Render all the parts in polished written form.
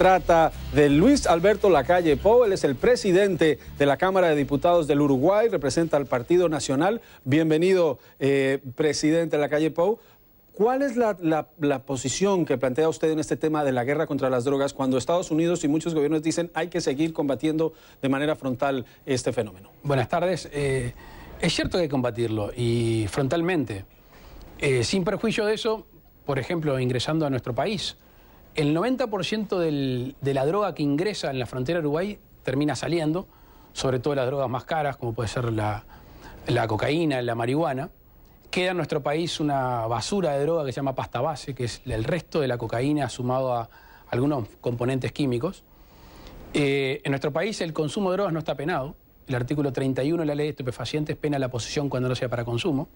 trata de Luis Alberto Lacalle Pou. Él es el presidente de la Cámara de Diputados del Uruguay, representa al Partido Nacional. Bienvenido, presidente Lacalle Pou. ¿Cuál es la posición que plantea usted en este tema de la guerra contra las drogas cuando Estados Unidos y muchos gobiernos dicen hay que seguir combatiendo de manera frontal este fenómeno? Buenas tardes. Es cierto que hay que combatirlo y frontalmente. Sin perjuicio de eso, por ejemplo, ingresando a nuestro país, el 90% de la droga que ingresa en la frontera de Uruguay termina saliendo, sobre todo las drogas más caras, como puede ser la cocaína, la marihuana. Queda en nuestro país una basura de droga que se llama pasta base, que es el resto de la cocaína sumado a algunos componentes químicos. En nuestro país el consumo de drogas no está penado. El artículo 31 de la ley de estupefacientes pena la posesión cuando no sea para consumo,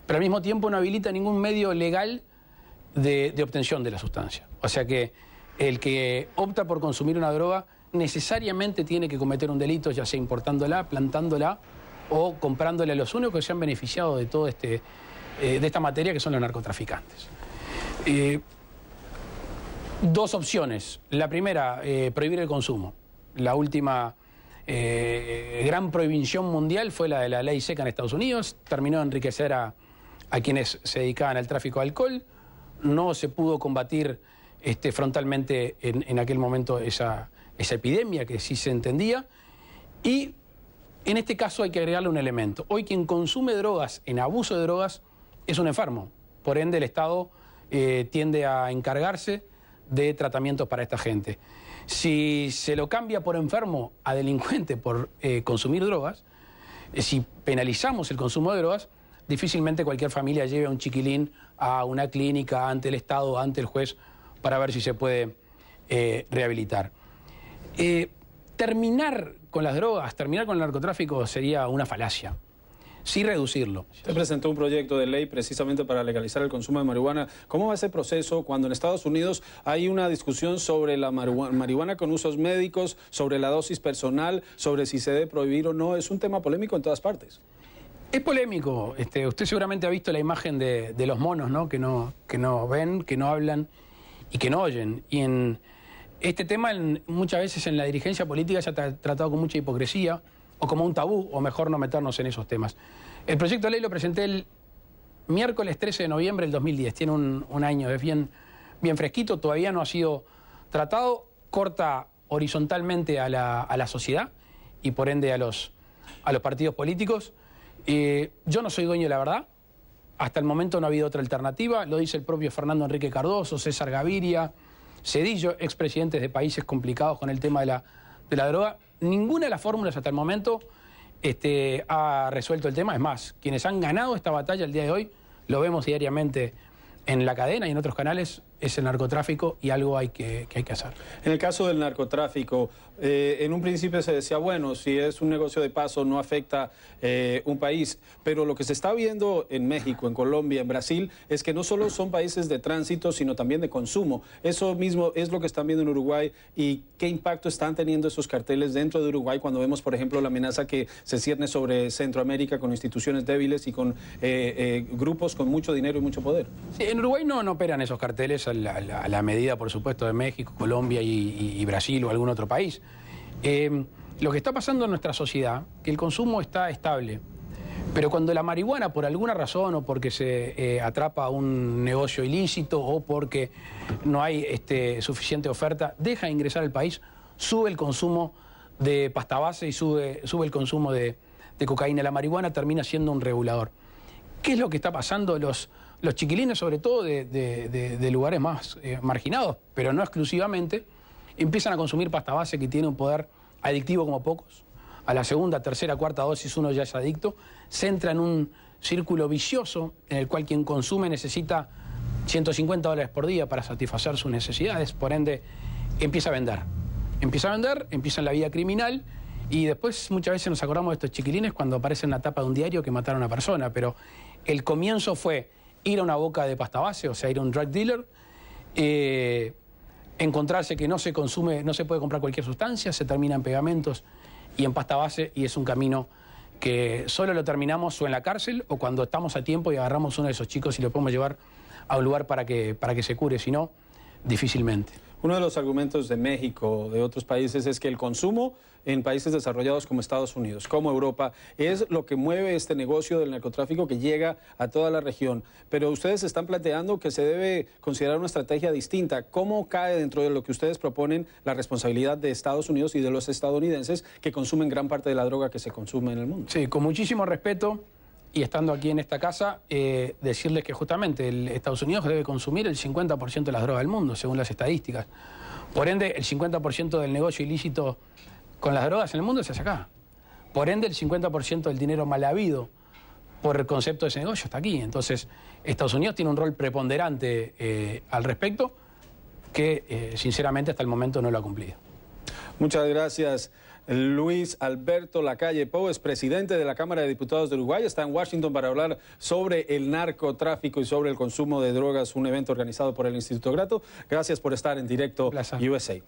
pero al mismo tiempo no habilita ningún medio legal de obtención de la sustancia. O sea que el que opta por consumir una droga necesariamente tiene que cometer un delito, ya sea importándola, plantándola o comprándola a los únicos que se han beneficiado de todo de esta materia, que son los narcotraficantes. Dos opciones. La primera, prohibir el consumo. La última gran prohibición mundial fue la de la ley seca en Estados Unidos. Terminó de enriquecer a quienes se dedicaban al tráfico de alcohol. No se pudo combatir frontalmente en aquel momento esa epidemia que sí se entendía. Y en este caso hay que agregarle un elemento. Hoy quien consume drogas, en abuso de drogas, es un enfermo. Por ende el Estado tiende a encargarse de tratamientos para esta gente. Si se lo cambia por enfermo a delincuente por consumir drogas, si penalizamos el consumo de drogas, difícilmente cualquier familia lleve a un chiquilín a una clínica, ante el Estado, ante el juez, para ver si se puede rehabilitar. Terminar con las drogas, terminar con el narcotráfico sería una falacia. Sí reducirlo. Usted presentó un proyecto de ley precisamente para legalizar el consumo de marihuana. ¿Cómo va ese proceso cuando en Estados Unidos hay una discusión sobre la marihuana con usos médicos, sobre la dosis personal, sobre si se debe prohibir o no? Es un tema polémico en todas partes. Es polémico. Usted seguramente ha visto la imagen de los monos, ¿no? Que no ven, que no hablan y que no oyen. Y en este tema muchas veces en la dirigencia política se ha tratado con mucha hipocresía o como un tabú, o mejor no meternos en esos temas. El proyecto de ley lo presenté el miércoles 13 de noviembre del 2010. Tiene un año, es bien fresquito, todavía no ha sido tratado. Corta horizontalmente a la sociedad y por ende a los partidos políticos. Yo no soy dueño de la verdad. Hasta el momento no ha habido otra alternativa. Lo dice el propio Fernando Enrique Cardoso, César Gaviria, Zedillo, expresidentes de países complicados con el tema de la droga. Ninguna de las fórmulas hasta el momento ha resuelto el tema. Es más, quienes han ganado esta batalla el día de hoy, lo vemos diariamente en la cadena y en otros canales, es el narcotráfico y algo hay que hacer. En el caso del narcotráfico, en un principio se decía, bueno, si es un negocio de paso no afecta un país, pero lo que se está viendo en México, en Colombia, en Brasil, es que no solo son países de tránsito, sino también de consumo. Eso mismo es lo que están viendo en Uruguay. ¿Y qué impacto están teniendo esos carteles dentro de Uruguay cuando vemos, por ejemplo, la amenaza que se cierne sobre Centroamérica con instituciones débiles y con grupos con mucho dinero y mucho poder? Sí, en Uruguay no operan esos carteles a la medida, por supuesto, de México, Colombia y Brasil o algún otro país. Lo que está pasando en nuestra sociedad, que el consumo está estable, pero cuando la marihuana, por alguna razón, o porque se atrapa un negocio ilícito, o porque no hay suficiente oferta, deja de ingresar al país, sube el consumo de pasta base y sube el consumo de cocaína. La marihuana termina siendo un regulador. ¿Qué es lo que está pasando? Los chiquilines, sobre todo de lugares más marginados, pero no exclusivamente, empiezan a consumir pasta base que tiene un poder adictivo como pocos. A la segunda, tercera, cuarta dosis uno ya es adicto. Se entra en un círculo vicioso en el cual quien consume necesita $150 por día para satisfacer sus necesidades. Por ende, empieza a vender. Empieza en la vida criminal y después muchas veces nos acordamos de estos chiquilines cuando aparece en la tapa de un diario que mataron a una persona. Pero el comienzo fue ir a una boca de pasta base, o sea, ir a un drug dealer, encontrarse que no se puede comprar cualquier sustancia, se termina en pegamentos y en pasta base, y es un camino que solo lo terminamos o en la cárcel o cuando estamos a tiempo y agarramos uno de esos chicos y lo podemos llevar a un lugar para que se cure, si no, difícilmente. Uno de los argumentos de México, de otros países, es que el consumo en países desarrollados como Estados Unidos, como Europa, es lo que mueve este negocio del narcotráfico que llega a toda la región. Pero ustedes están planteando que se debe considerar una estrategia distinta. ¿Cómo cae dentro de lo que ustedes proponen la responsabilidad de Estados Unidos y de los estadounidenses que consumen gran parte de la droga que se consume en el mundo? Sí, con muchísimo respeto. Y estando aquí en esta casa, decirles que justamente Estados Unidos debe consumir el 50% de las drogas del mundo, según las estadísticas. Por ende, el 50% del negocio ilícito con las drogas en el mundo se hace acá. Por ende, el 50% del dinero mal habido por el concepto de ese negocio está aquí. Entonces, Estados Unidos tiene un rol preponderante al respecto que, sinceramente, hasta el momento no lo ha cumplido. Muchas gracias. Luis Alberto Lacalle Pou es presidente de la Cámara de Diputados de Uruguay. Está en Washington para hablar sobre el narcotráfico y sobre el consumo de drogas, un evento organizado por el Instituto Grato. Gracias por estar en directo USA.